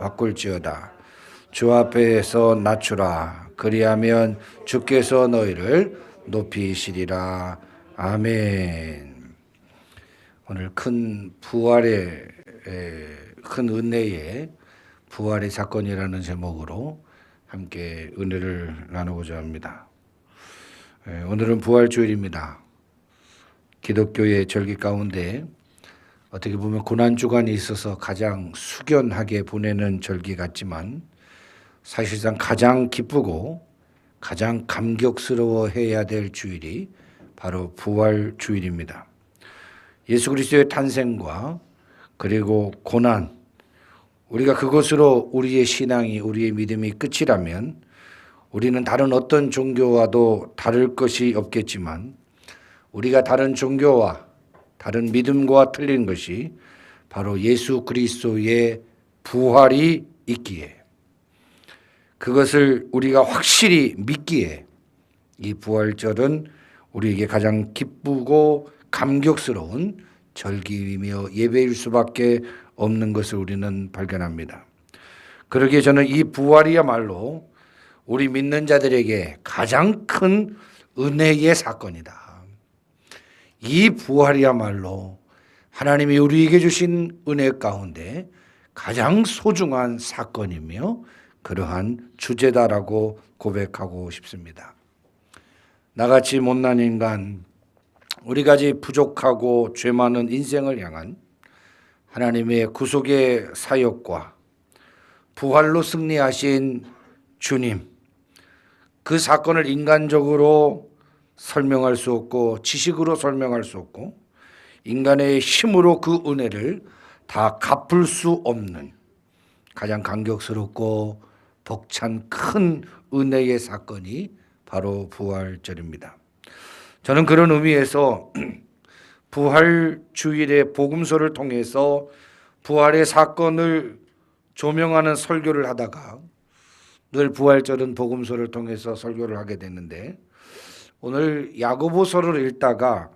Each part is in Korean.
바꿀지어다. 주 앞에서 낮추라. 그리하면 주께서 너희를 높이시리라. 아멘. 오늘 큰 부활의 큰 은혜의 부활의 사건이라는 제목으로 함께 은혜를 나누고자 합니다. 오늘은 부활주일입니다. 기독교의 절기 가운데 어떻게 보면 고난주간이 있어서 가장 숙연하게 보내는 절기 같지만 사실상 가장 기쁘고 가장 감격스러워해야 될 주일이 바로 부활주일입니다. 예수 그리스도의 탄생과 그리고 고난, 우리가 그것으로 우리의 신앙이, 우리의 믿음이 끝이라면 우리는 다른 어떤 종교와도 다를 것이 없겠지만 우리가 다른 종교와 다른 믿음과 틀린 것이 바로 예수 그리스도의 부활이 있기에, 그것을 우리가 확실히 믿기에 이 부활절은 우리에게 가장 기쁘고 감격스러운 절기이며 예배일 수밖에 없는 것을 우리는 발견합니다. 그러기에 저는 이 부활이야말로 우리 믿는 자들에게 가장 큰 은혜의 사건이다. 이 부활이야말로 하나님이 우리에게 주신 은혜 가운데 가장 소중한 사건이며 그러한 주제다라고 고백하고 싶습니다. 나같이 못난 인간, 우리같이 부족하고 죄 많은 인생을 향한 하나님의 구속의 사역과 부활로 승리하신 주님, 그 사건을 인간적으로 설명할 수 없고 지식으로 설명할 수 없고 인간의 힘으로 그 은혜를 다 갚을 수 없는 가장 감격스럽고 벅찬 큰 은혜의 사건이 바로 부활절입니다. 저는 그런 의미에서 부활주일의 복음서를 통해서 부활의 사건을 조명하는 설교를 하다가 늘 부활절은 복음서를 통해서 설교를 하게 됐는데, 오늘 야고보서를 읽다가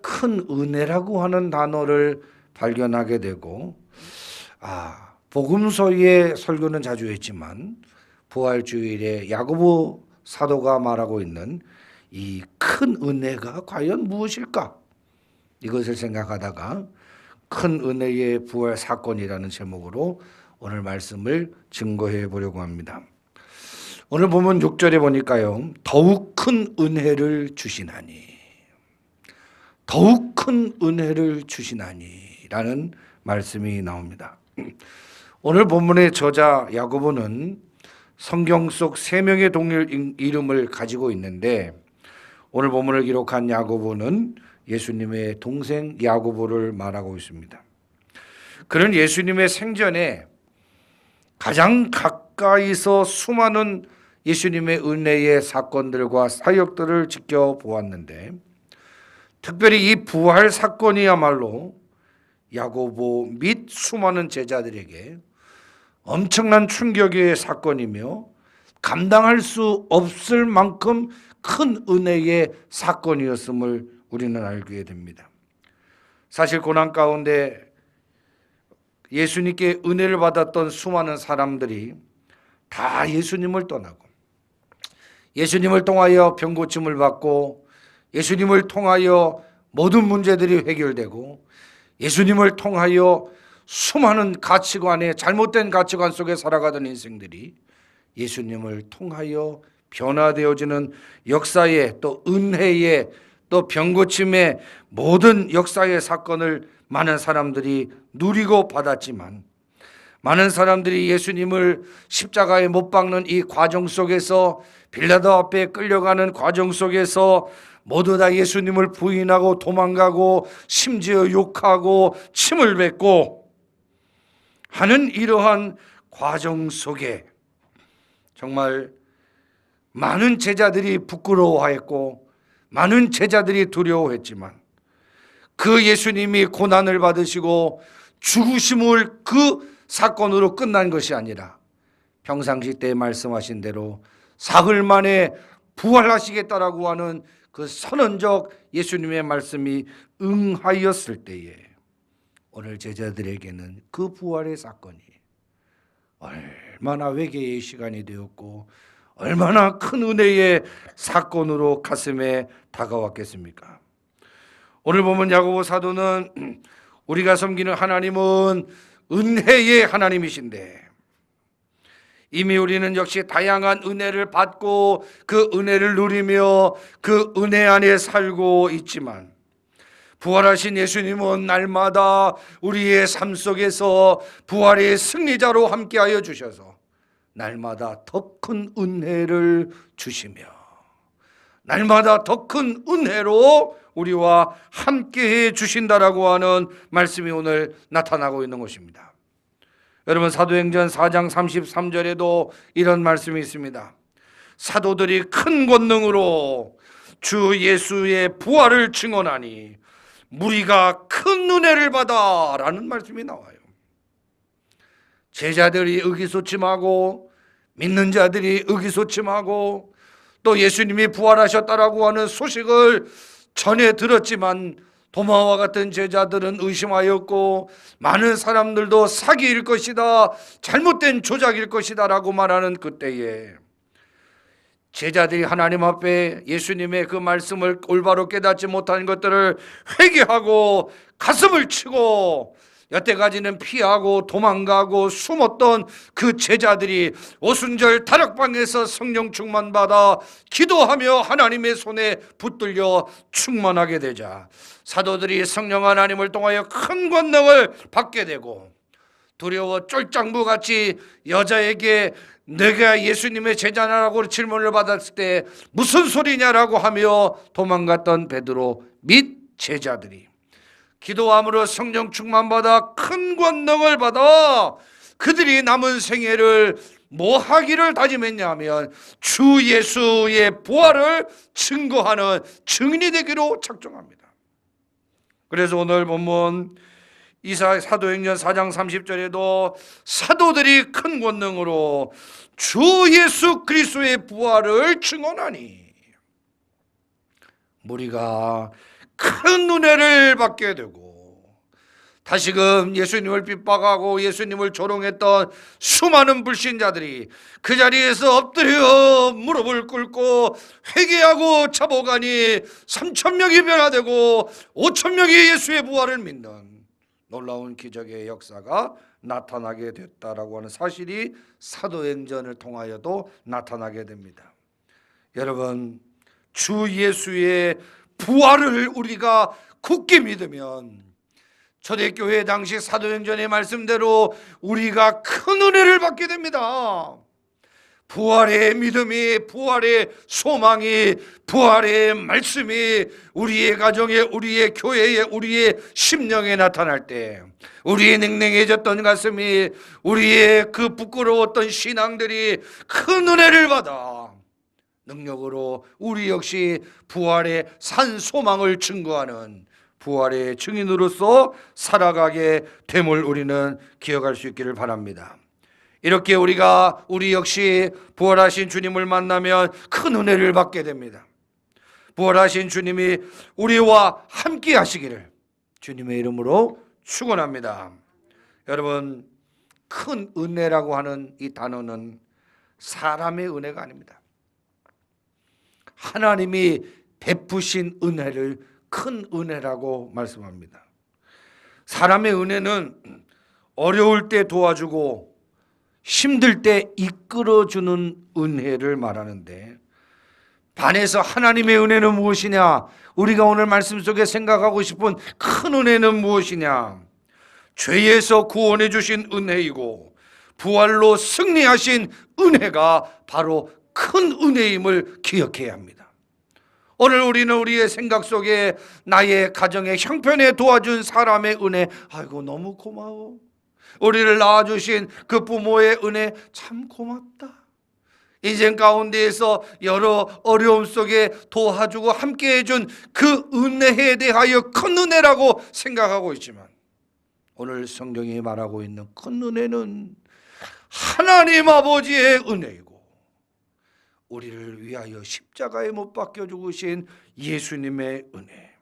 큰 은혜라고 하는 단어를 발견하게 되고, 복음서의 설교는 자주 했지만 부활주일에 야고보 사도가 말하고 있는 이 큰 은혜가 과연 무엇일까? 이것을 생각하다가 큰 은혜의 부활 사건이라는 제목으로 오늘 말씀을 증거해 보려고 합니다. 오늘 보면 6절에 보니까요, 더욱 큰 은혜를 주시나니, 더욱 큰 은혜를 주시나니 라는 말씀이 나옵니다. 오늘 본문의 저자 야고보는 성경 속 3명의 동일 이름을 가지고 있는데, 오늘 본문을 기록한 야고보는 예수님의 동생 야고보를 말하고 있습니다. 그는 예수님의 생전에 가장 가까이서 수많은 예수님의 은혜의 사건들과 사역들을 지켜보았는데, 특별히 이 부활 사건이야말로 야고보 및 수많은 제자들에게 엄청난 충격의 사건이며 감당할 수 없을 만큼 큰 은혜의 사건이었음을 우리는 알게 됩니다. 사실 고난 가운데 예수님께 은혜를 받았던 수많은 사람들이 다 예수님을 떠나고 예수님을 통하여 병 고침을 받고 예수님을 통하여 모든 문제들이 해결되고 예수님을 통하여 수많은 가치관에, 잘못된 가치관 속에 살아가던 인생들이 예수님을 통하여 변화되어지는 역사의, 또 은혜의, 또 병고침의 모든 역사의 사건을 많은 사람들이 누리고 받았지만, 많은 사람들이 예수님을 십자가에 못 박는 이 과정 속에서, 빌라도 앞에 끌려가는 과정 속에서 모두 다 예수님을 부인하고 도망가고 심지어 욕하고 침을 뱉고 하는 이러한 과정 속에 정말 많은 제자들이 부끄러워했고 많은 제자들이 두려워했지만, 그 예수님이 고난을 받으시고 죽으심을 그 사건으로 끝난 것이 아니라 평상시 때 말씀하신 대로 사흘 만에 부활하시겠다라고 하는 그 선언적 예수님의 말씀이 응하였을 때에 오늘 제자들에게는 그 부활의 사건이 얼마나 회개의 시간이 되었고 얼마나 큰 은혜의 사건으로 가슴에 다가왔겠습니까? 오늘 보면 야고보 사도는 우리가 섬기는 하나님은 은혜의 하나님이신데 이미 우리는 역시 다양한 은혜를 받고 그 은혜를 누리며 그 은혜 안에 살고 있지만 부활하신 예수님은 날마다 우리의 삶 속에서 부활의 승리자로 함께하여 주셔서 날마다 더 큰 은혜를 주시며 날마다 더 큰 은혜로 우리와 함께해 주신다라고 하는 말씀이 오늘 나타나고 있는 것입니다. 여러분, 사도행전 4장 33절에도 이런 말씀이 있습니다. 사도들이 큰 권능으로 주 예수의 부활을 증언하니 무리가 큰 은혜를 받아 라는 말씀이 나와요. 제자들이 의기소침하고 믿는 자들이 의기소침하고 또 예수님이 부활하셨다라고 하는 소식을 전해 들었지만 도마와 같은 제자들은 의심하였고 많은 사람들도 사기일 것이다, 잘못된 조작일 것이다 라고 말하는 그때에 제자들이 하나님 앞에 예수님의 그 말씀을 올바로 깨닫지 못한 것들을 회개하고 가슴을 치고 여태까지는 피하고 도망가고 숨었던 그 제자들이 오순절 다락방에서 성령 충만받아 기도하며 하나님의 손에 붙들려 충만하게 되자 사도들이 성령 하나님을 통하여 큰 권능을 받게 되고 두려워 쫄짱부같이 여자에게 내가 예수님의 제자냐라고 질문을 받았을 때 무슨 소리냐라고 하며 도망갔던 베드로 및 제자들이 기도함으로 성령 충만받아 큰 권능을 받아 그들이 남은 생애를 뭐 하기를 다짐했냐 하면 주 예수의 부활을 증거하는 증인이 되기로 작정합니다. 그래서 오늘 본문 사도행전 4장 30절에도 사도들이 큰 권능으로 주 예수 그리스도의 부활을 증언하니 무리가 큰 은혜를 받게 되고 다시금 예수님을 핍박하고 예수님을 조롱했던 수많은 불신자들이 그 자리에서 엎드려 무릎을 꿇고 회개하고 자복하니 3,000명이 변화되고 5,000명이 예수의 부활을 믿는 놀라운 기적의 역사가 나타나게 됐다라고 하는 사실이 사도행전을 통하여도 나타나게 됩니다. 여러분, 주 예수의 부활을 우리가 굳게 믿으면 초대교회 당시 사도행전의 말씀대로 우리가 큰 은혜를 받게 됩니다. 부활의 믿음이, 부활의 소망이, 부활의 말씀이 우리의 가정에, 우리의 교회에, 우리의 심령에 나타날 때 우리의 냉랭해졌던 가슴이, 우리의 그 부끄러웠던 신앙들이 큰 은혜를 받아 능력으로 우리 역시 부활의 산 소망을 증거하는 부활의 증인으로서 살아가게 됨을 우리는 기억할 수 있기를 바랍니다. 이렇게 우리 역시 부활하신 주님을 만나면 큰 은혜를 받게 됩니다. 부활하신 주님이 우리와 함께 하시기를 주님의 이름으로 축원합니다. 여러분, 큰 은혜라고 하는 이 단어는 사람의 은혜가 아닙니다. 하나님이 베푸신 은혜를 큰 은혜라고 말씀합니다. 사람의 은혜는 어려울 때 도와주고 힘들 때 이끌어주는 은혜를 말하는데 반해서 하나님의 은혜는 무엇이냐? 우리가 오늘 말씀 속에 생각하고 싶은 큰 은혜는 무엇이냐? 죄에서 구원해 주신 은혜이고 부활로 승리하신 은혜가 바로 큰 은혜임을 기억해야 합니다. 오늘 우리는 우리의 생각 속에 나의 가정의 형편에 도와준 사람의 은혜, 아이고 너무 고마워. 우리를 낳아주신 그 부모의 은혜 참 고맙다. 인생 가운데에서 여러 어려움 속에 도와주고 함께 해준 그 은혜에 대하여 큰 은혜라고 생각하고 있지만 오늘 성경이 말하고 있는 큰 은혜는 하나님 아버지의 은혜이고 우리를 위하여 십자가에 못 박혀 죽으신 예수님의 은혜,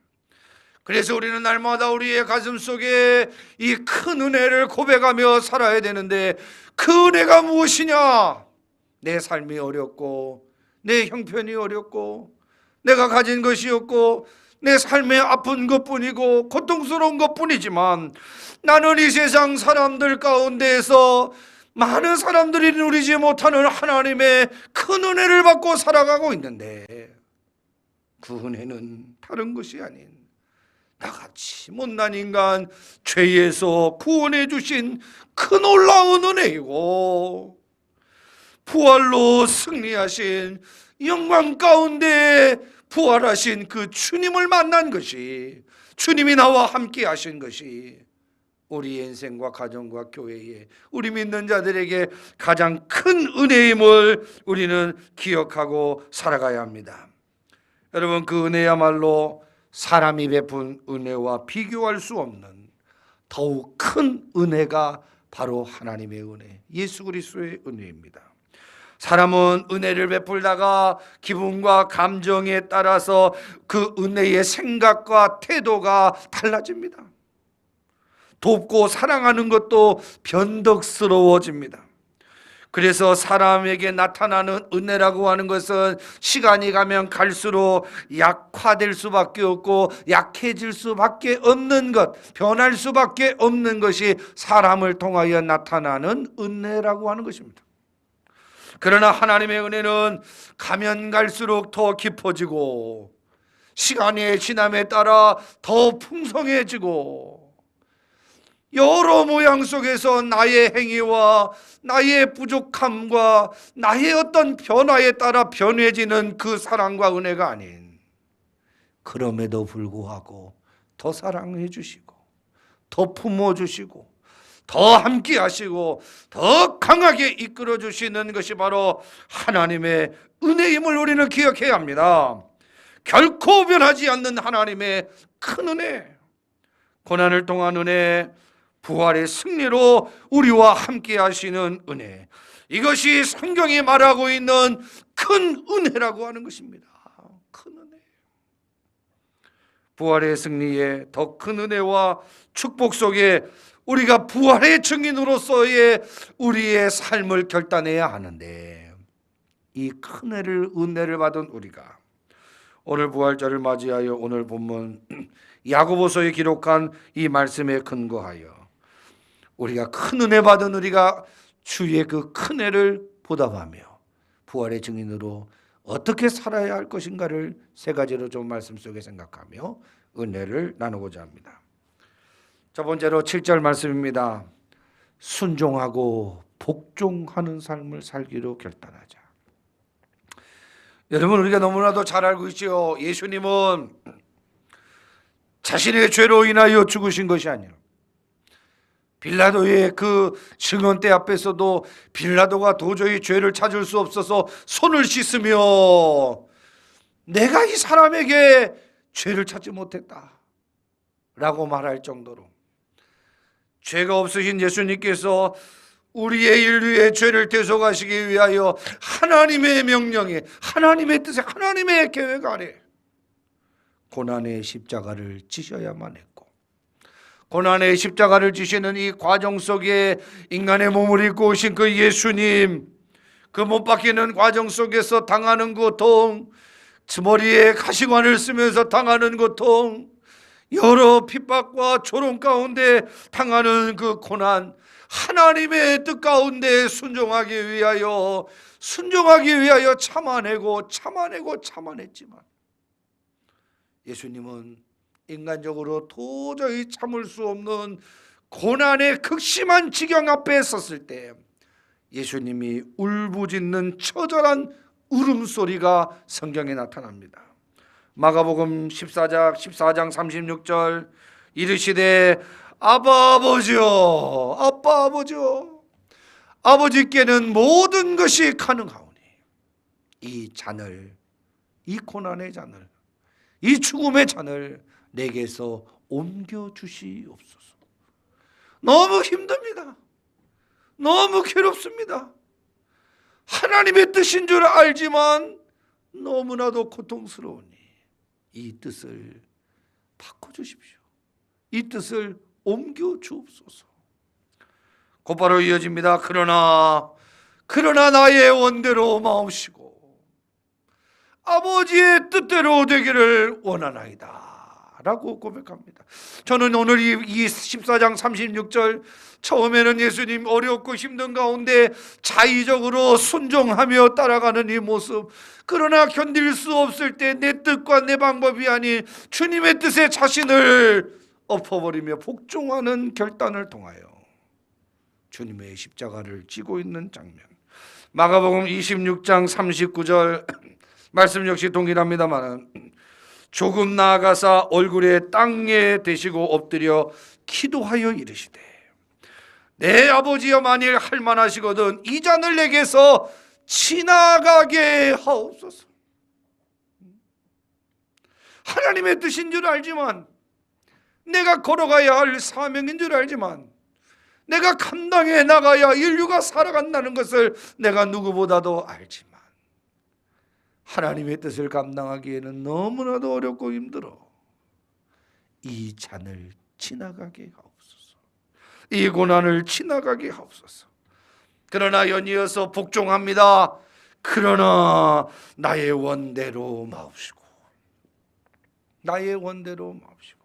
그래서 우리는 날마다 우리의 가슴 속에 이 큰 은혜를 고백하며 살아야 되는데, 그 은혜가 무엇이냐? 내 삶이 어렵고 내 형편이 어렵고 내가 가진 것이 없고 내 삶에 아픈 것뿐이고 고통스러운 것뿐이지만, 나는 이 세상 사람들 가운데에서 많은 사람들이 누리지 못하는 하나님의 큰 은혜를 받고 살아가고 있는데, 그 은혜는 다른 것이 아닌 나같이 못난 인간 죄에서 구원해 주신 큰 놀라운 은혜이고, 부활로 승리하신 영광 가운데 부활하신 그 주님을 만난 것이, 주님이 나와 함께 하신 것이 우리 인생과 가정과 교회에, 우리 믿는 자들에게 가장 큰 은혜임을 우리는 기억하고 살아가야 합니다. 여러분, 그 은혜야말로 사람이 베푼 은혜와 비교할 수 없는 더욱 큰 은혜가 바로 하나님의 은혜, 예수 그리스도의 은혜입니다. 사람은 은혜를 베풀다가 기분과 감정에 따라서 그 은혜의 생각과 태도가 달라집니다. 돕고 사랑하는 것도 변덕스러워집니다. 그래서 사람에게 나타나는 은혜라고 하는 것은 시간이 가면 갈수록 약화될 수밖에 없고 약해질 수밖에 없는 것, 변할 수밖에 없는 것이 사람을 통하여 나타나는 은혜라고 하는 것입니다. 그러나 하나님의 은혜는 가면 갈수록 더 깊어지고 시간의 지남에 따라 더 풍성해지고, 여러 모양 속에서 나의 행위와 나의 부족함과 나의 어떤 변화에 따라 변해지는 그 사랑과 은혜가 아닌, 그럼에도 불구하고 더 사랑해 주시고 더 품어 주시고 더 함께 하시고 더 강하게 이끌어 주시는 것이 바로 하나님의 은혜임을 우리는 기억해야 합니다. 결코 변하지 않는 하나님의 큰 은혜, 고난을 통한 은혜, 부활의 승리로 우리와 함께 하시는 은혜, 이것이 성경이 말하고 있는 큰 은혜라고 하는 것입니다. 큰 은혜, 부활의 승리에 더 큰 은혜와 축복 속에 우리가 부활의 증인으로서의 우리의 삶을 결단해야 하는데, 이 큰 은혜를 받은 우리가 오늘 부활절을 맞이하여 오늘 본문 야고보서에 기록한 이 말씀에 근거하여 우리가 큰 은혜 받은 우리가 주의 그 큰 은혜를 보답하며 부활의 증인으로 어떻게 살아야 할 것인가를 세 가지로 좀 말씀 속에 생각하며 은혜를 나누고자 합니다. 첫 번째로 7절 말씀입니다. 순종하고 복종하는 삶을 살기로 결단하자. 여러분, 우리가 너무나도 잘 알고 있죠. 예수님은 자신의 죄로 인하여 죽으신 것이 아니라, 빌라도의 그 증언대 앞에서도 빌라도가 도저히 죄를 찾을 수 없어서 손을 씻으며 내가 이 사람에게 죄를 찾지 못했다 라고 말할 정도로, 죄가 없으신 예수님께서 우리의 인류의 죄를 대속하시기 위하여 하나님의 명령에, 하나님의 뜻에, 하나님의 계획 아래 고난의 십자가를 지셔야만 했고, 고난의 십자가를 지시는 이 과정 속에 인간의 몸을 입고 오신 그 예수님, 그 못 박히는 과정 속에서 당하는 고통, 머리에 가시관을 쓰면서 당하는 고통, 여러 핍박과 조롱 가운데 당하는 그 고난, 하나님의 뜻 가운데 순종하기 위하여 참아냈지만, 예수님은 인간적으로 도저히 참을 수 없는 고난의 극심한 지경 앞에 섰을 때 예수님이 울부짖는 처절한 울음소리가 성경에 나타납니다. 마가복음 14장 36절, 이르시되 아바 아버지여, 아빠 아버지여, 아버지께는 모든 것이 가능하오니 이 잔을, 이 고난의 잔을, 이 죽음의 잔을 내게서 옮겨주시옵소서. 너무 힘듭니다. 너무 괴롭습니다. 하나님의 뜻인 줄 알지만 너무나도 고통스러우니 이 뜻을 바꿔주십시오. 이 뜻을 옮겨 주옵소서. 곧바로 이어집니다. 그러나 나의 원대로 마옵시고 아버지의 뜻대로 되기를 원하나이다 라고 고백합니다. 저는 오늘 이 14장 36절 처음에는 예수님 어렵고 힘든 가운데 자의적으로 순종하며 따라가는 이 모습, 그러나 견딜 수 없을 때 내 뜻과 내 방법이 아닌 주님의 뜻에 자신을 엎어버리며 복종하는 결단을 통하여 주님의 십자가를 지고 있는 장면, 마가복음 26장 39절 말씀 역시 동일합니다만 조금 나아가사 얼굴에 땅에 대시고 엎드려 기도하여 이르시되 내 아버지여 만일 할 만하시거든 이 잔을 내게서 지나가게 하옵소서. 하나님의 뜻인 줄 알지만, 내가 걸어가야 할 사명인 줄 알지만, 내가 감당해 나가야 인류가 살아간다는 것을 내가 누구보다도 알지만 하나님의 뜻을 감당하기에는 너무나도 어렵고 힘들어. 이 잔을 지나가게 하옵소서. 이 고난을 지나가게 하옵소서. 그러나 연이어서 복종합니다. 그러나 나의 원대로 마옵시고, 나의 원대로 마옵시고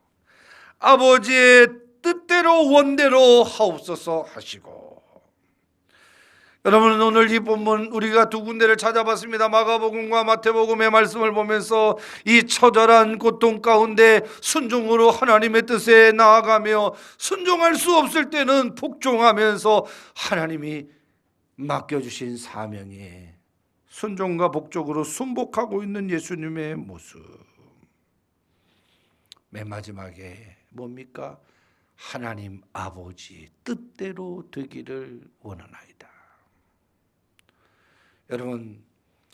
아버지의 뜻대로 원대로 하옵소서 하시고. 여러분, 오늘 이 본문 우리가 두 군데를 찾아봤습니다. 마가복음과 마태복음의 말씀을 보면서 이 처절한 고통 가운데 순종으로 하나님의 뜻에 나아가며 순종할 수 없을 때는 복종하면서 하나님이 맡겨주신 사명에 순종과 복종으로 순복하고 있는 예수님의 모습. 맨 마지막에 뭡니까? 하나님 아버지 뜻대로 되기를 원하나이다. 여러분,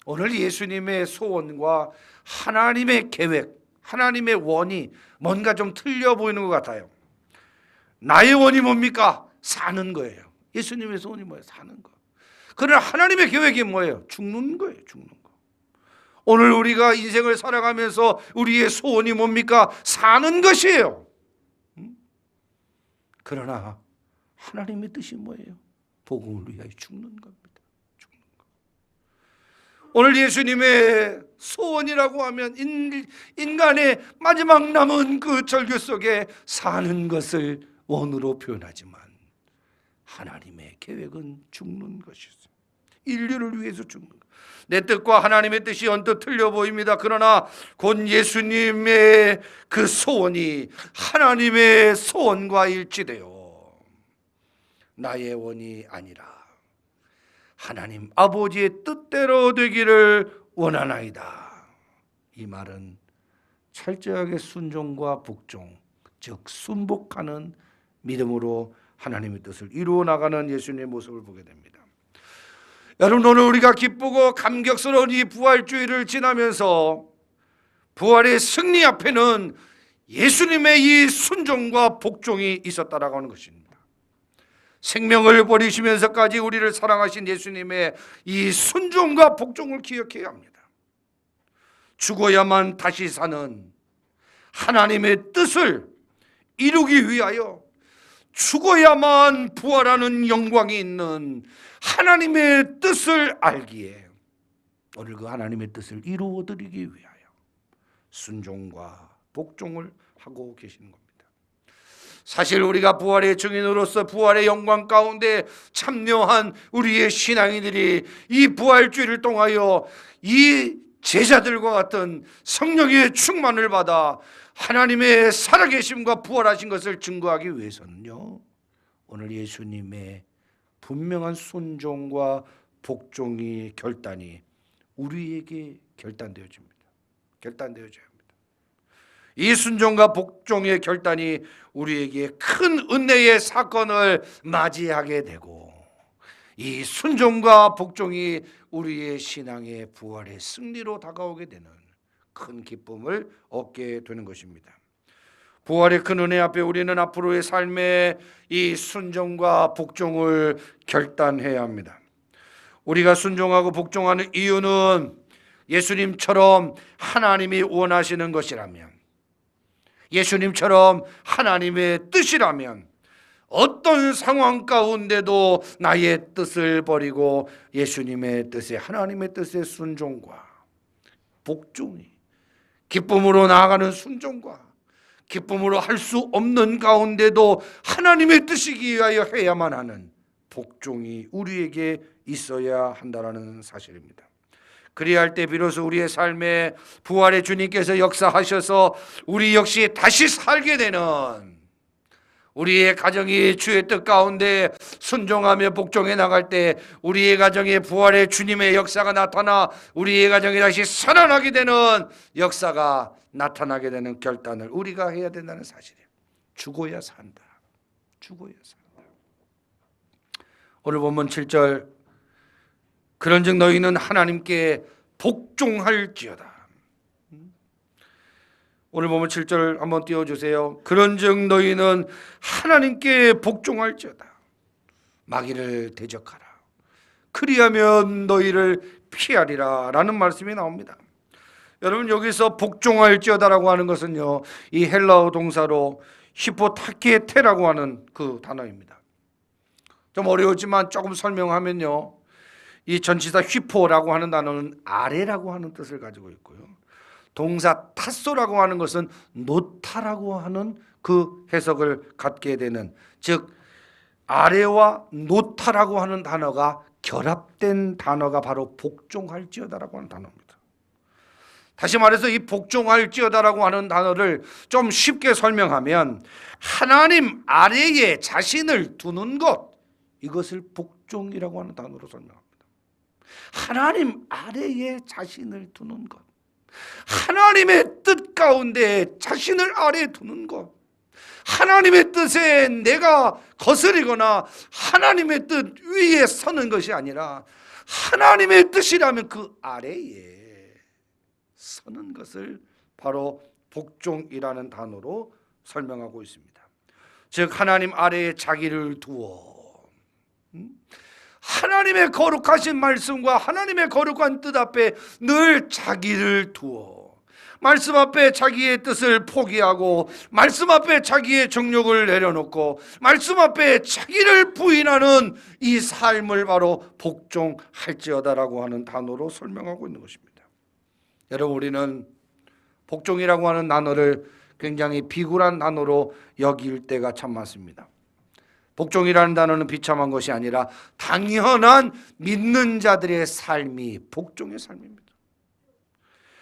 오늘 예수님의 소원과 하나님의 계획, 하나님의 원이 뭔가 좀 틀려 보이는 것 같아요. 나의 원이 뭡니까? 사는 거예요. 예수님의 소원이 뭐예요? 사는 거. 그러나 하나님의 계획이 뭐예요? 죽는 거예요. 죽는 거. 오늘 우리가 인생을 살아가면서 우리의 소원이 뭡니까? 사는 것이에요. 그러나 하나님의 뜻이 뭐예요? 복음을 위하여 죽는 겁니다. 죽는 거. 오늘 예수님의 소원이라고 하면 인간의 마지막 남은 그 절규 속에 사는 것을 원으로 표현하지만 하나님의 계획은 죽는 것이었어요. 인류를 위해서 죽는 것. 내 뜻과 하나님의 뜻이 언뜻 틀려 보입니다. 그러나 곧 예수님의 그 소원이 하나님의 소원과 일치되어 나의 원이 아니라 하나님 아버지의 뜻대로 되기를 원하나이다. 이 말은 철저하게 순종과 복종, 즉 순복하는 믿음으로 하나님의 뜻을 이루어 나가는 예수님의 모습을 보게 됩니다. 여러분, 오늘 우리가 기쁘고 감격스러운 이 부활주의를 지나면서 부활의 승리 앞에는 예수님의 이 순종과 복종이 있었다라고 하는 것입니다. 생명을 버리시면서까지 우리를 사랑하신 예수님의 이 순종과 복종을 기억해야 합니다. 죽어야만 다시 사는 하나님의 뜻을 이루기 위하여 죽어야만 부활하는 영광이 있는 하나님의 뜻을 알기에 오늘 그 하나님의 뜻을 이루어드리기 위하여 순종과 복종을 하고 계시는 겁니다. 사실 우리가 부활의 증인으로서 부활의 영광 가운데 참여한 우리의 신앙인들이 이 부활주의를 통하여 이 제자들과 같은 성령의 충만을 받아 하나님의 살아계심과 부활하신 것을 증거하기 위해서는요, 오늘 예수님의 분명한 순종과 복종이 결단이 우리에게 결단되어집니다. 결단되어져야 합니다. 이 순종과 복종의 결단이 우리에게 큰 은혜의 사건을 맞이하게 되고 이 순종과 복종이 우리의 신앙의 부활의 승리로 다가오게 되는 큰 기쁨을 얻게 되는 것입니다. 부활의 큰 은혜 앞에 우리는 앞으로의 삶의 이 순종과 복종을 결단해야 합니다. 우리가 순종하고 복종하는 이유는 예수님처럼 하나님이 원하시는 것이라면, 예수님처럼 하나님의 뜻이라면 어떤 상황 가운데도 나의 뜻을 버리고 예수님의 뜻에, 하나님의 뜻에 순종과 복종이, 기쁨으로 나아가는 순종과 기쁨으로 할 수 없는 가운데도 하나님의 뜻이기 위하여 해야만 하는 복종이 우리에게 있어야 한다는 사실입니다. 그리할 때 비로소 우리의 삶에 부활의 주님께서 역사하셔서 우리 역시 다시 살게 되는, 우리의 가정이 주의 뜻 가운데 순종하며 복종해 나갈 때 우리의 가정에 부활의 주님의 역사가 나타나 우리의 가정이 다시 살아나게 되는 역사가 나타나게 되는 결단을 우리가 해야 된다는 사실이에요. 죽어야 산다. 죽어야 산다. 오늘 본문 7절, 그런즉 너희는 하나님께 복종할지어다. 오늘 보면 7절 한번 띄워주세요. 그런즉 너희는 하나님께 복종할지어다. 마귀를 대적하라. 그리하면 너희를 피하리라 라는 말씀이 나옵니다. 여러분, 여기서 복종할지어다라고 하는 것은요, 이 헬라어 동사로 히포타케테라고 하는 그 단어입니다. 좀 어려웠지만 조금 설명하면요, 이 전치사 휘포라고 하는 단어는 아래라고 하는 뜻을 가지고 있고요, 동사 타소라고 하는 것은 놓다라고 하는 그 해석을 갖게 되는, 즉 아래와 놓다라고 하는 단어가 결합된 단어가 바로 복종할지어다라고 하는 단어입니다. 다시 말해서 이 복종할지어다라고 하는 단어를 좀 쉽게 설명하면 하나님 아래에 자신을 두는 것, 이것을 복종이라고 하는 단어로 설명합니다. 하나님 아래에 자신을 두는 것, 하나님의 뜻 가운데 자신을 아래에 두는 것, 하나님의 뜻에 내가 거스리거나 하나님의 뜻 위에 서는 것이 아니라 하나님의 뜻이라면 그 아래에 서는 것을 바로 복종이라는 단어로 설명하고 있습니다. 즉 하나님 아래에 자기를 두어 하나님의 거룩하신 말씀과 하나님의 거룩한 뜻 앞에 늘 자기를 두어 말씀 앞에 자기의 뜻을 포기하고 말씀 앞에 자기의 정욕을 내려놓고 말씀 앞에 자기를 부인하는 이 삶을 바로 복종할지어다라고 하는 단어로 설명하고 있는 것입니다. 여러분, 우리는 복종이라고 하는 단어를 굉장히 비굴한 단어로 여길 때가 참 많습니다. 복종이라는 단어는 비참한 것이 아니라 당연한 믿는 자들의 삶이 복종의 삶입니다.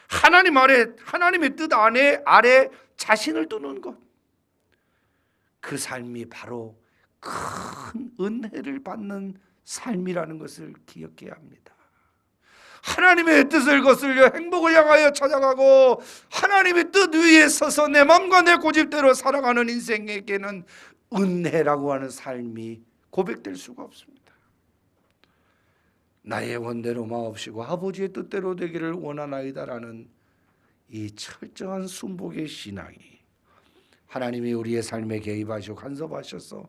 하나님 아래, 하나님의 뜻 안에 아래 자신을 두는 것, 그 삶이 바로 큰 은혜를 받는 삶이라는 것을 기억해야 합니다. 하나님의 뜻을 거슬려 행복을 향하여 찾아가고 하나님의 뜻 위에 서서 내 마음과 내 고집대로 살아가는 인생에게는 은혜라고 하는 삶이 고백될 수가 없습니다. 나의 원대로 마옵시고 아버지의 뜻대로 되기를 원하나이다라는 이 철저한 순복의 신앙이 하나님이 우리의 삶에 개입하시고 간섭하셔서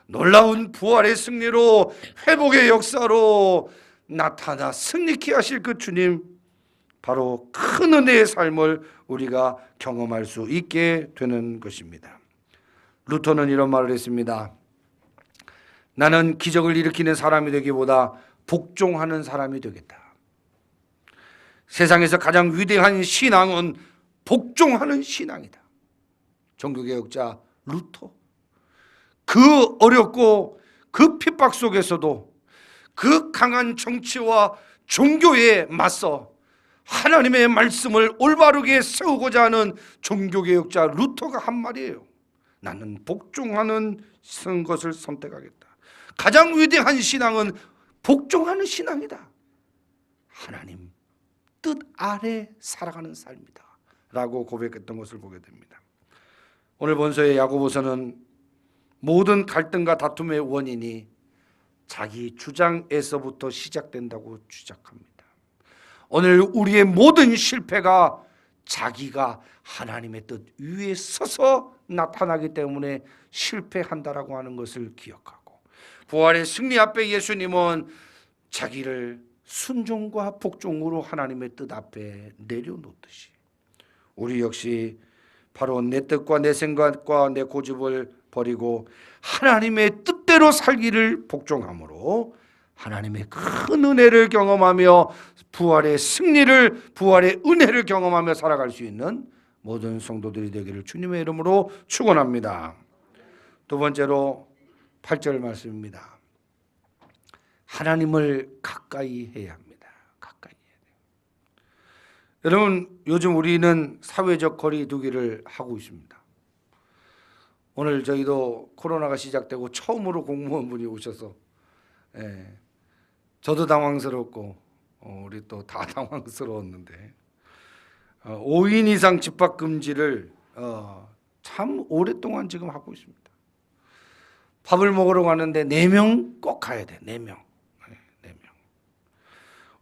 놀라운 부활의 승리로 회복의 역사로 나타나 승리케 하실 그 주님, 바로 큰 은혜의 삶을 우리가 경험할 수 있게 되는 것입니다. 루터는 이런 말을 했습니다. 나는 기적을 일으키는 사람이 되기보다 복종하는 사람이 되겠다. 세상에서 가장 위대한 신앙은 복종하는 신앙이다. 종교개혁자 루터, 그 어렵고 그 핍박 속에서도 그 강한 정치와 종교에 맞서 하나님의 말씀을 올바르게 세우고자 하는 종교개혁자 루터가 한 말이에요. 나는 복종하는 것을 선택하겠다. 가장 위대한 신앙은 복종하는 신앙이다. 하나님 뜻 아래 살아가는 삶이다 라고 고백했던 것을 보게 됩니다. 오늘 본서의 야고보서는 모든 갈등과 다툼의 원인이 자기 주장에서부터 시작된다고 주장합니다. 오늘 우리의 모든 실패가 자기가 하나님의 뜻 위에 서서 나타나기 때문에 실패한다라고 하는 것을 기억하고, 부활의 승리 앞에 예수님은 자기를 순종과 복종으로 하나님의 뜻 앞에 내려놓듯이 우리 역시 바로 내 뜻과 내 생각과 내 고집을 버리고 하나님의 뜻대로 살기를 복종함으로 하나님의 큰 은혜를 경험하며 부활의 승리를, 부활의 은혜를 경험하며 살아갈 수 있는 모든 성도들이 되기를 주님의 이름으로 축원합니다. 두 번째로 8절 말씀입니다. 하나님을 가까이 해야 합니다. 가까이 해야 돼요. 여러분, 요즘 우리는 사회적 거리 두기를 하고 있습니다. 오늘 저희도 코로나가 시작되고 처음으로 공무원분이 오셔서 저도 당황스럽고 우리 또 다 당황스러웠는데 5인 이상 집합 금지를 참 오랫동안 지금 하고 있습니다. 밥을 먹으러 가는데 4명 꼭 가야 돼. 4명.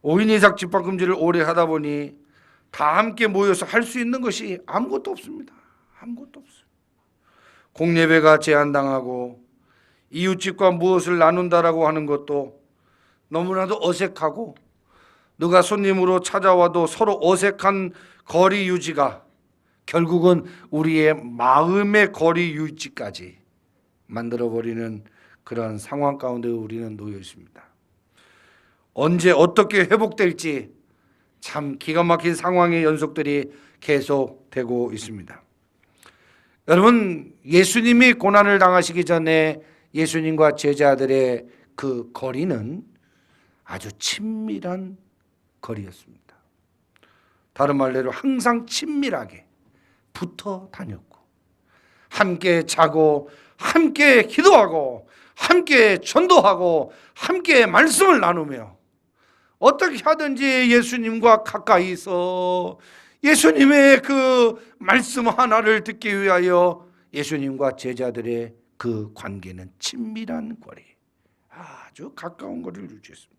5인 이상 집합 금지를 오래 하다 보니 다 함께 모여서 할 수 있는 것이 아무것도 없습니다. 아무것도 없어요. 공예배가 제한당하고 이웃집과 무엇을 나눈다라고 하는 것도 너무나도 어색하고 누가 손님으로 찾아와도 서로 어색한 거리 유지가 결국은 우리의 마음의 거리 유지까지 만들어버리는 그런 상황 가운데 우리는 놓여 있습니다. 언제 어떻게 회복될지 참 기가 막힌 상황의 연속들이 계속되고 있습니다. 여러분, 예수님이 고난을 당하시기 전에 예수님과 제자들의 그 거리는 아주 친밀한 거리였습니다. 다른 말로 항상 친밀하게 붙어 다녔고 함께 자고 함께 기도하고 함께 전도하고 함께 말씀을 나누며 어떻게 하든지 예수님과 가까이서 예수님의 그 말씀 하나를 듣기 위하여 예수님과 제자들의 그 관계는 친밀한 거리, 아주 가까운 거리를 유지했습니다.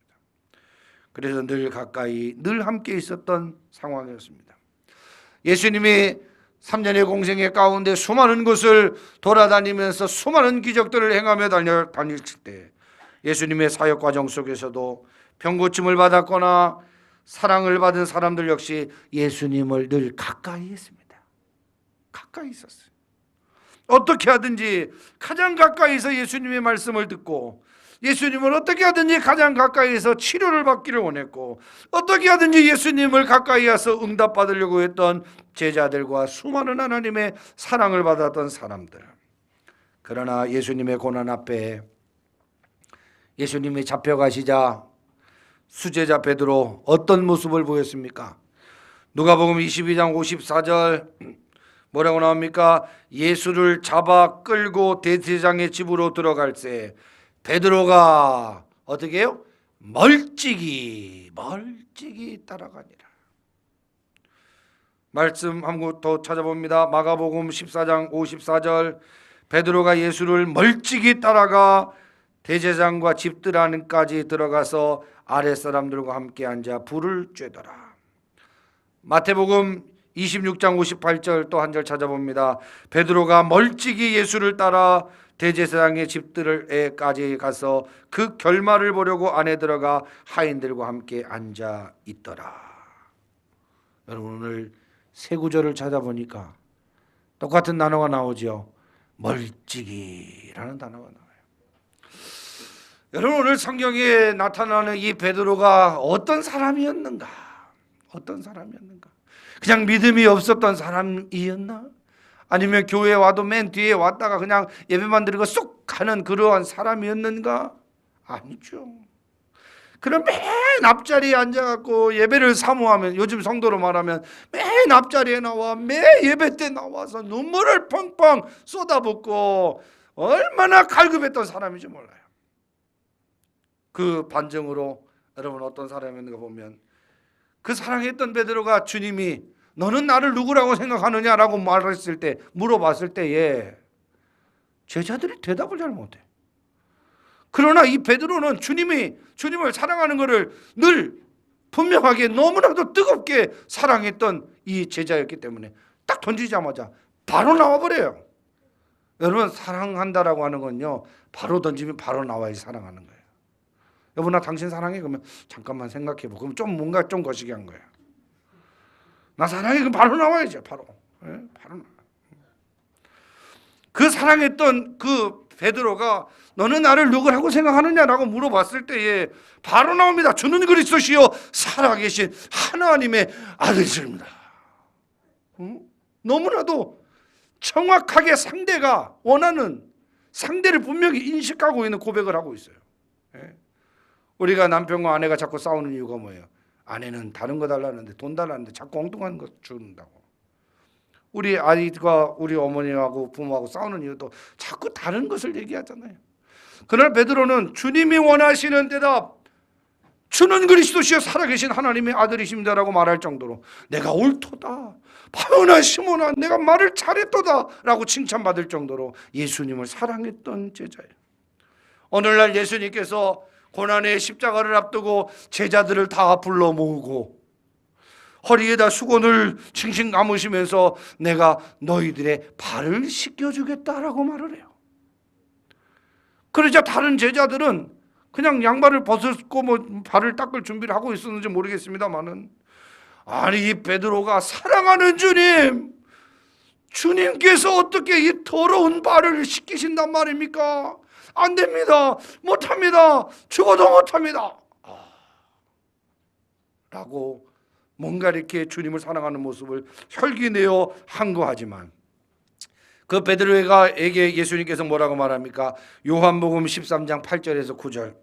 그래서 늘 가까이, 늘 함께 있었던 상황이었습니다. 예수님이 3년의 공생의 가운데 수많은 곳을 돌아다니면서 수많은 기적들을 행하며 다니실 때 예수님의 사역 과정 속에서도 병고침을 받았거나 사랑을 받은 사람들 역시 예수님을 늘 가까이 했습니다. 가까이 있었어요. 어떻게 하든지 가장 가까이서 예수님의 말씀을 듣고 예수님을 어떻게 하든지 가장 가까이서 치료를 받기를 원했고 어떻게 하든지 예수님을 가까이 와서 응답받으려고 했던 제자들과 수많은 하나님의 사랑을 받았던 사람들. 그러나 예수님의 고난 앞에 예수님이 잡혀가시자 수제자 베드로 어떤 모습을 보였습니까? 누가복음 22장 54절 뭐라고 나옵니까? 예수를 잡아 끌고 대제사장의 집으로 들어갈새 베드로가 어떻게 해요? 멀찍이 따라가니라. 말씀 한 곳 더 찾아봅니다. 마가복음 14장 54절 베드로가 예수를 멀찍이 따라가 대제사장과 집들 안까지 들어가서 아랫사람들과 함께 앉아 불을 쬐더라. 마태복음 26장 58절 또 한 절 찾아봅니다. 베드로가 멀찍이 예수를 따라 대제사장의 집들에까지 가서 그 결말을 보려고 안에 들어가 하인들과 함께 앉아 있더라. 여러분, 오늘 세 구절을 찾아보니까 똑같은 단어가 나오죠. 멀찍이라는 단어가 나와요. 여러분, 오늘 성경에 나타나는 이 베드로가 어떤 사람이었는가? 어떤 사람이었는가? 그냥 믿음이 없었던 사람이었나? 아니면 교회에 와도 맨 뒤에 왔다가 그냥 예배만 드리고 쏙 가는 그러한 사람이었는가? 아니죠. 그럼 맨 앞자리에 앉아갖고 예배를 사모하면, 요즘 성도로 말하면 맨 앞자리에 나와 매 예배 때 나와서 눈물을 펑펑 쏟아붓고 얼마나 갈급했던 사람인지 몰라요. 그 반증으로 여러분 어떤 사람이었는가 보면 그 사랑했던 베드로가 주님이 너는 나를 누구라고 생각하느냐라고 말했을 때, 물어봤을 때에 제자들이 대답을 잘 못해. 그러나 이 베드로는 주님을 사랑하는 것을 늘 분명하게 너무나도 뜨겁게 사랑했던 이 제자였기 때문에 딱 던지자마자 바로 나와버려요. 여러분, 사랑한다라고 하는 건요, 바로 던지면 바로 나와야지 사랑하는 거예요. 여보, 나 당신 사랑해? 그러면 잠깐만 생각해보. 그럼 좀 뭔가 좀 거시기 한 거예요. 나 사랑해? 그럼 바로 나와야죠. 바로. 네? 바로 나와. 그 사랑했던 그 베드로가 너는 나를 누구라고 생각하느냐라고 물어봤을 때에 바로 나옵니다. 주는 그리스도시요 살아계신 하나님의 아들이십니다. 너무나도 정확하게 상대가 원하는 상대를 분명히 인식하고 있는 고백을 하고 있어요. 우리가 남편과 아내가 자꾸 싸우는 이유가 뭐예요? 아내는 다른 거 달라는데 돈 달라는데 자꾸 엉뚱한 거 준다고. 우리 아이가 우리 어머니하고 부모하고 싸우는 이유도 자꾸 다른 것을 얘기하잖아요. 그러나 베드로는 주님이 원하시는 대답, 주는 그리스도시여 살아계신 하나님의 아들이십니다라고 말할 정도로 내가 옳도다, 바요나 시몬아 내가 말을 잘했도다 라고 칭찬받을 정도로 예수님을 사랑했던 제자예요. 오늘날 예수님께서 고난의 십자가를 앞두고 제자들을 다 불러 모으고 허리에다 수건을 칭칭 감으시면서 내가 너희들의 발을 씻겨주겠다라고 말을 해요. 그러자 다른 제자들은 그냥 양말을 벗고 발을 닦을 준비를 하고 있었는지 모르겠습니다만은, 아니 이 베드로가 사랑하는 주님께서 어떻게 이 더러운 발을 씻기신단 말입니까? 안 됩니다. 못합니다. 죽어도 못합니다. 라고 뭔가 이렇게 주님을 사랑하는 모습을 혈기내어 항거하지만 그 베드로에게 예수님께서 뭐라고 말합니까? 요한복음 13장 8절에서 9절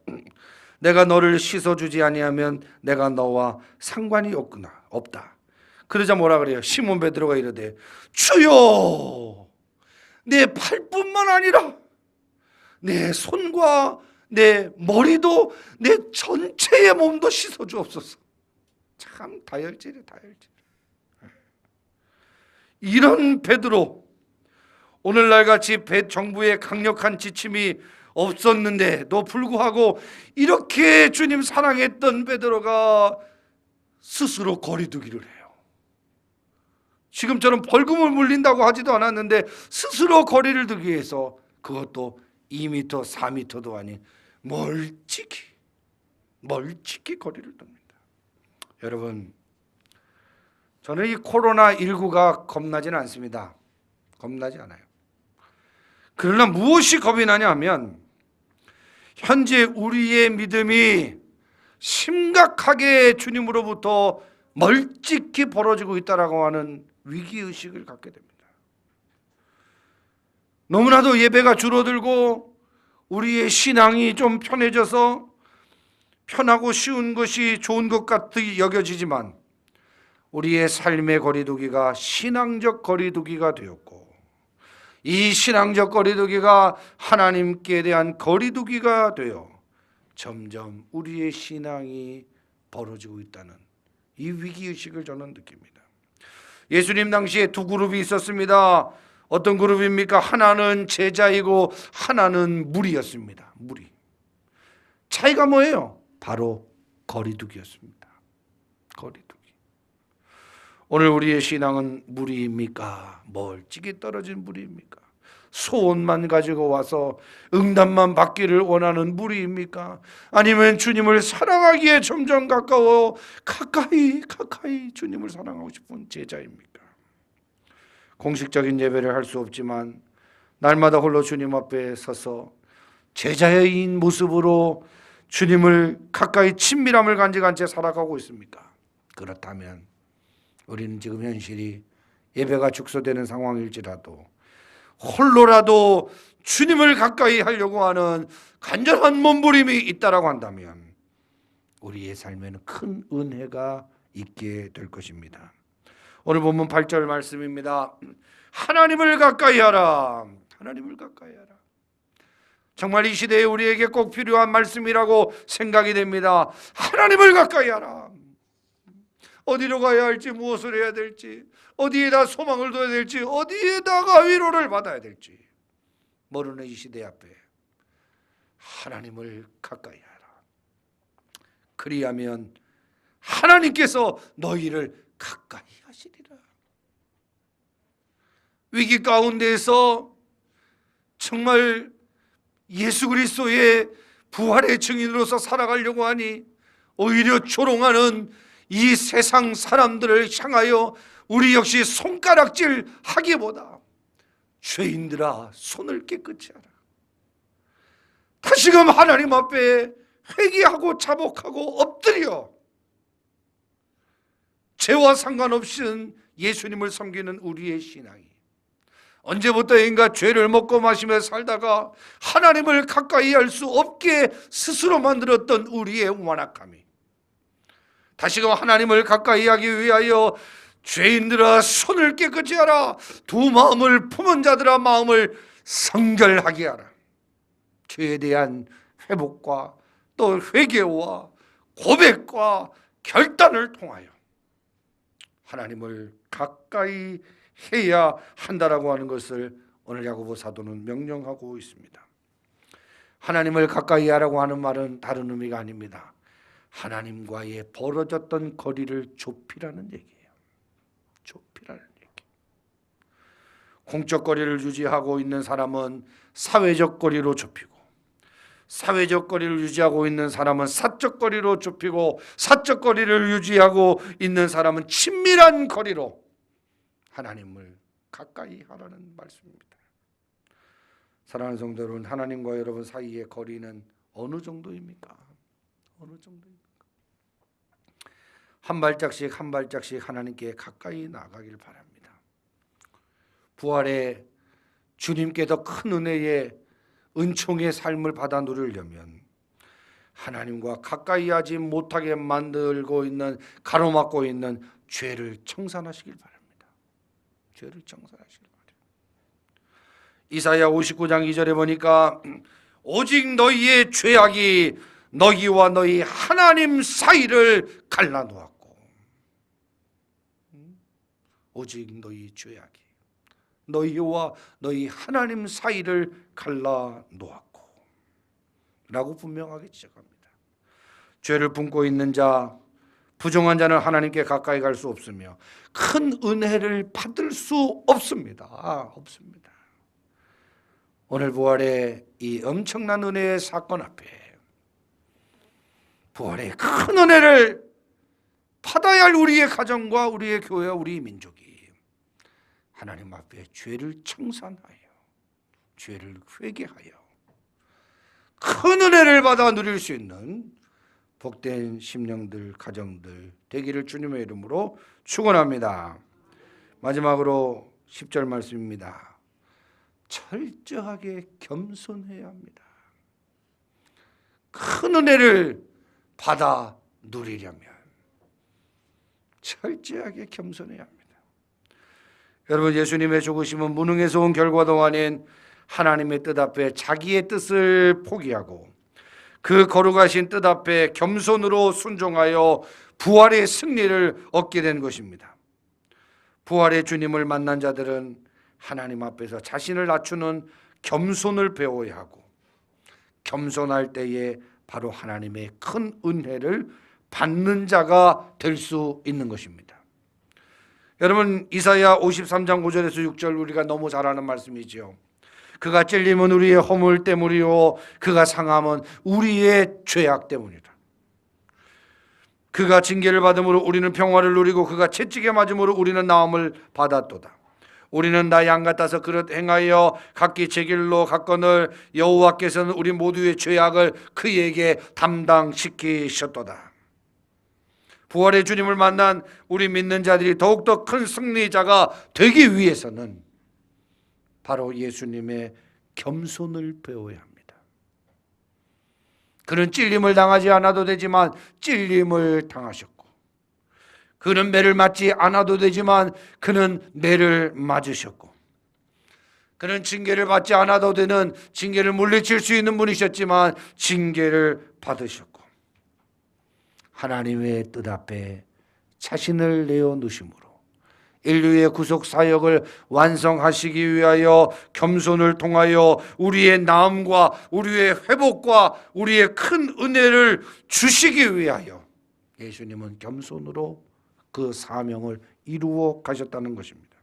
내가 너를 씻어주지 아니하면 내가 너와 상관이 없다. 그러자 뭐라 그래요? 시몬 베드로가 이르되 주여 내 팔뿐만 아니라 내 손과 내 머리도 내 전체의 몸도 씻어주옵소서. 참 다혈질이에요. 이런 베드로, 오늘날 같이 정부의 강력한 지침이 없었는데도 불구하고 이렇게 주님 사랑했던 베드로가 스스로 거리두기를 해요. 지금처럼 벌금을 물린다고 하지도 않았는데 스스로 거리를 두기 위해서, 그것도 2m, 4m도 아닌 멀찍이 거리를 둡니다. 여러분, 저는 이 코로나19가 겁나지는 않습니다. 겁나지 않아요. 그러나 무엇이 겁이 나냐 하면 현재 우리의 믿음이 심각하게 주님으로부터 멀찍이 벌어지고 있다라고 하는 위기의식을 갖게 됩니다. 너무나도 예배가 줄어들고 우리의 신앙이 좀 편해져서 편하고 쉬운 것이 좋은 것 같이 여겨지지만 우리의 삶의 거리두기가 신앙적 거리두기가 되었고, 이 신앙적 거리두기가 하나님께 대한 거리두기가 되어 점점 우리의 신앙이 벌어지고 있다는 이 위기의식을 저는 느낍니다. 예수님 당시에 두 그룹이 있었습니다. 어떤 그룹입니까? 하나는 제자이고 하나는 무리였습니다. 무리. 차이가 뭐예요? 바로 거리두기였습니다. 거리두기. 오늘 우리의 신앙은 무리입니까? 멀찍이 떨어진 무리입니까? 소원만 가지고 와서 응답만 받기를 원하는 무리입니까? 아니면 주님을 사랑하기에 점점 가까이 주님을 사랑하고 싶은 제자입니까? 공식적인 예배를 할 수 없지만 날마다 홀로 주님 앞에 서서 제자인 모습으로 주님을 가까이 친밀함을 간직한 채 살아가고 있습니까? 그렇다면 우리는 지금 현실이 예배가 축소되는 상황일지라도 홀로라도 주님을 가까이 하려고 하는 간절한 몸부림이 있다라고 한다면 우리의 삶에는 큰 은혜가 있게 될 것입니다. 오늘 본문 8절 말씀입니다. 하나님을 가까이 하라. 하나님을 가까이 하라. 정말 이 시대에 우리에게 꼭 필요한 말씀이라고 생각이 됩니다. 하나님을 가까이 하라. 어디로 가야 할지, 무엇을 해야 될지, 어디에다 소망을 둬야 될지, 어디에다가 위로를 받아야 될지 모르는 이 시대 앞에 하나님을 가까이 하라. 그리하면 하나님께서 너희를 가까이 하시리라. 위기 가운데에서 정말 예수 그리스도의 부활의 증인으로서 살아가려고 하니 오히려 조롱하는 이 세상 사람들을 향하여 우리 역시 손가락질 하기보다 죄인들아 손을 깨끗이 하라. 다시금 하나님 앞에 회개하고 자복하고 엎드려 죄와 상관없이 예수님을 섬기는 우리의 신앙이 언제부터인가 죄를 먹고 마시며 살다가 하나님을 가까이 할 수 없게 스스로 만들었던 우리의 완악함이 다시금 하나님을 가까이 하기 위하여 죄인들아 손을 깨끗이 하라. 두 마음을 품은 자들아 마음을 성결하게 하라. 죄에 대한 회복과 또 회개와 고백과 결단을 통하여 하나님을 가까이 해야 한다라고 하는 것을 오늘 야고보 사도는 명령하고 있습니다. 하나님을 가까이 하라고 하는 말은 다른 의미가 아닙니다. 하나님과의 벌어졌던 거리를 좁히라는 얘기예요. 좁히라는 얘기. 공적 거리를 유지하고 있는 사람은 사회적 거리로 좁히고, 사회적 거리를 유지하고 있는 사람은 사적 거리로 좁히고, 사적 거리를 유지하고 있는 사람은 친밀한 거리로 하나님을 가까이 하라는 말씀입니다. 사랑하는 성도 여러분, 하나님과 여러분 사이의 거리는 어느 정도입니까? 어느 정도입니까? 한 발짝씩 한 발짝씩 하나님께 가까이 나가길 바랍니다. 부활의 주님께 더 큰 은혜의 은총의 삶을 받아 누리려면 하나님과 가까이 하지 못하게 만들고 있는, 가로막고 있는 죄를 청산하시길 바랍니다. 죄를 청산하시길 바랍니다. 이사야 59장 2절에 보니까 오직 너희의 죄악이 너희와 너희 하나님 사이를 갈라놓았고, 오직 너희 죄악이 너희와 너희 하나님 사이를 갈라놓았고 라고 분명하게 지적합니다. 죄를 품고 있는 자, 부정한 자는 하나님께 가까이 갈 수 없으며 큰 은혜를 받을 수 없습니다. 없습니다. 오늘 부활의 이 엄청난 은혜의 사건 앞에 부활의 큰 은혜를 받아야 할 우리의 가정과 우리의 교회와 우리 민족이 하나님 앞에 죄를 청산하여 죄를 회개하여 큰 은혜를 받아 누릴 수 있는 복된 심령들, 가정들 되기를 주님의 이름으로 축원합니다. 마지막으로 10절 말씀입니다. 철저하게 겸손해야 합니다. 큰 은혜를 받아 누리려면 철저하게 겸손해야 합니다. 여러분, 예수님의 죽으심은 무능에서 온 결과도 아닌 하나님의 뜻 앞에 자기의 뜻을 포기하고 그 거룩하신 뜻 앞에 겸손으로 순종하여 부활의 승리를 얻게 된 것입니다. 부활의 주님을 만난 자들은 하나님 앞에서 자신을 낮추는 겸손을 배워야 하고, 겸손할 때에 바로 하나님의 큰 은혜를 받는 자가 될 수 있는 것입니다. 여러분, 이사야 53장 5절에서 6절 우리가 너무 잘 아는 말씀이죠. 그가 찔림은 우리의 허물 때문이요 그가 상함은 우리의 죄악 때문이다. 그가 징계를 받음으로 우리는 평화를 누리고 그가 채찍에 맞음으로 우리는 나음을 받았도다. 우리는 나 양 같아서 그릇 행하여 각기 제 길로 갔거늘 여호와께서는 우리 모두의 죄악을 그에게 담당시키셨도다. 부활의 주님을 만난 우리 믿는 자들이 더욱더 큰 승리자가 되기 위해서는 바로 예수님의 겸손을 배워야 합니다. 그는 찔림을 당하지 않아도 되지만 찔림을 당하셨고, 그는 매를 맞지 않아도 되지만 그는 매를 맞으셨고, 그는 징계를 받지 않아도 되는 징계를 물리칠 수 있는 분이셨지만 징계를 받으셨고, 하나님의 뜻 앞에 자신을 내어놓으심으로 인류의 구속 사역을 완성하시기 위하여 겸손을 통하여 우리의 나음과 우리의 회복과 우리의 큰 은혜를 주시기 위하여 예수님은 겸손으로 그 사명을 이루어 가셨다는 것입니다.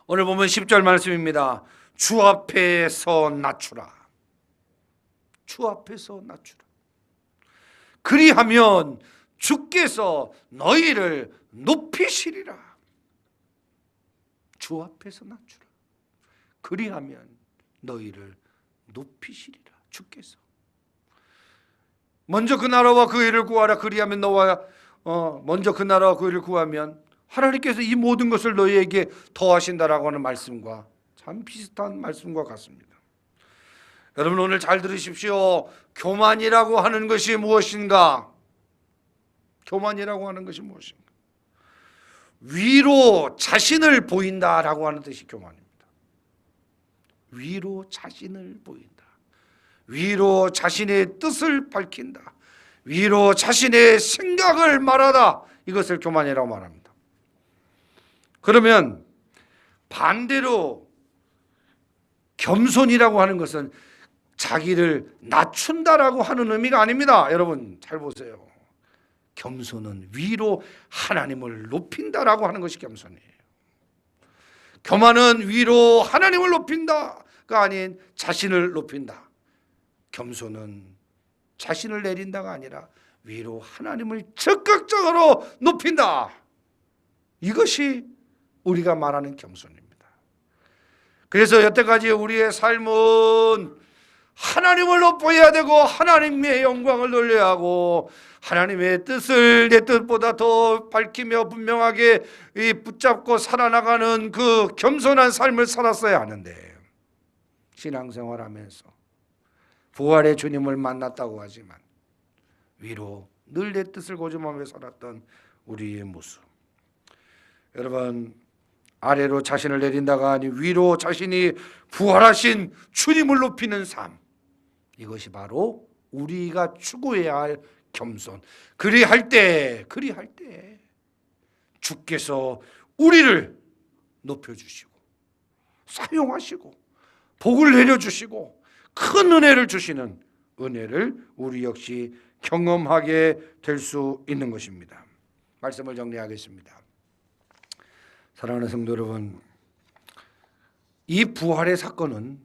오늘 보면 10절 말씀입니다. 주 앞에서 낮추라. 주 앞에서 낮추라. 그리하면 주께서 너희를 높이시리라. 주 앞에서 낮추라. 그리하면 너희를 높이시리라. 주께서 먼저 그 나라와 그 일을 구하라. 그리하면 너와 먼저 그 나라와 그 일을 구하면 하나님께서 이 모든 것을 너희에게 더하신다라고 하는 말씀과 참 비슷한 말씀과 같습니다. 여러분 오늘 잘 들으십시오. 교만이라고 하는 것이 무엇인가? 교만이라고 하는 것이 무엇인가? 위로 자신을 보인다라고 하는 뜻이 교만입니다. 위로 자신을 보인다. 위로 자신의 뜻을 밝힌다. 위로 자신의 생각을 말하다. 이것을 교만이라고 말합니다. 그러면 반대로 겸손이라고 하는 것은 자기를 낮춘다라고 하는 의미가 아닙니다. 여러분 잘 보세요. 겸손은 위로 하나님을 높인다라고 하는 것이 겸손이에요. 교만은 위로 하나님을 높인다가 아닌 자신을 높인다. 겸손은 자신을 내린다가 아니라 위로 하나님을 적극적으로 높인다. 이것이 우리가 말하는 겸손입니다. 그래서 여태까지 우리의 삶은 하나님을 높여야 되고 하나님의 영광을 돌려야 하고 하나님의 뜻을 내 뜻보다 더 밝히며 분명하게 붙잡고 살아나가는 그 겸손한 삶을 살았어야 하는데 신앙생활하면서 부활의 주님을 만났다고 하지만 위로 늘 내 뜻을 고집하며 살았던 우리의 모습. 여러분 아래로 자신을 내린다가 아닌 위로 자신이 부활하신 주님을 높이는 삶. 이것이 바로 우리가 추구해야 할 겸손. 그리할 때 주께서 우리를 높여주시고 사용하시고 복을 내려주시고 큰 은혜를 주시는 은혜를 우리 역시 경험하게 될 수 있는 것입니다. 말씀을 정리하겠습니다. 사랑하는 성도 여러분, 이 부활의 사건은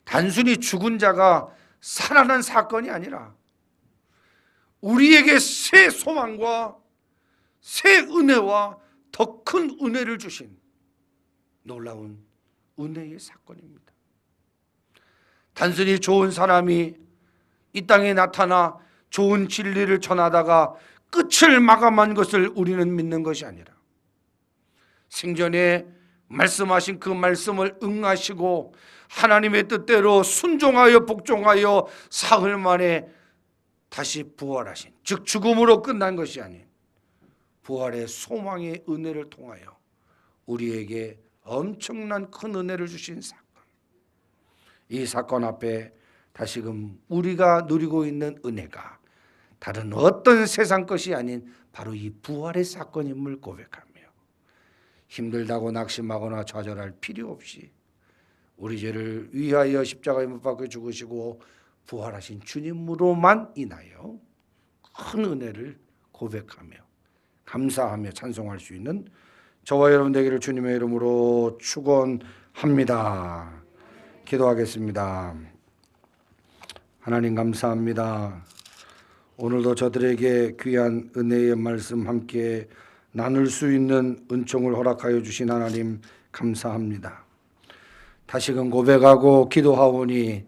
단순히 죽은 자가 살아난 사건이 아니라 우리에게 새 소망과 새 은혜와 더 큰 은혜를 주신 놀라운 은혜의 사건입니다. 단순히 좋은 사람이 이 땅에 나타나 좋은 진리를 전하다가 끝을 마감한 것을 우리는 믿는 것이 아니라 생전에 말씀하신 그 말씀을 응하시고 하나님의 뜻대로 순종하여 복종하여 사흘 만에 다시 부활하신, 즉 죽음으로 끝난 것이 아닌 부활의 소망의 은혜를 통하여 우리에게 엄청난 큰 은혜를 주신 사건. 이 사건 앞에 다시금 우리가 누리고 있는 은혜가 다른 어떤 세상 것이 아닌 바로 이 부활의 사건임을 고백합니다. 힘들다고 낙심하거나 좌절할 필요 없이 우리 죄를 위하여 십자가에 못 박혀 죽으시고 부활하신 주님으로만 인하여 큰 은혜를 고백하며 감사하며 찬송할 수 있는 저와 여러분 되기를 주님의 이름으로 축원합니다. 기도하겠습니다. 하나님 감사합니다. 오늘도 저들에게 귀한 은혜의 말씀 함께 나눌 수 있는 은총을 허락하여 주신 하나님 감사합니다. 다시금 고백하고 기도하오니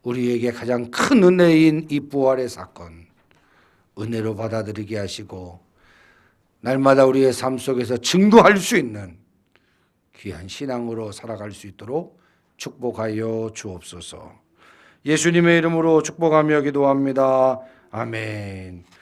우리에게 가장 큰 은혜인 이 부활의 사건 은혜로 받아들이게 하시고 날마다 우리의 삶 속에서 증거할 수 있는 귀한 신앙으로 살아갈 수 있도록 축복하여 주옵소서. 예수님의 이름으로 축복하며 기도합니다. 아멘.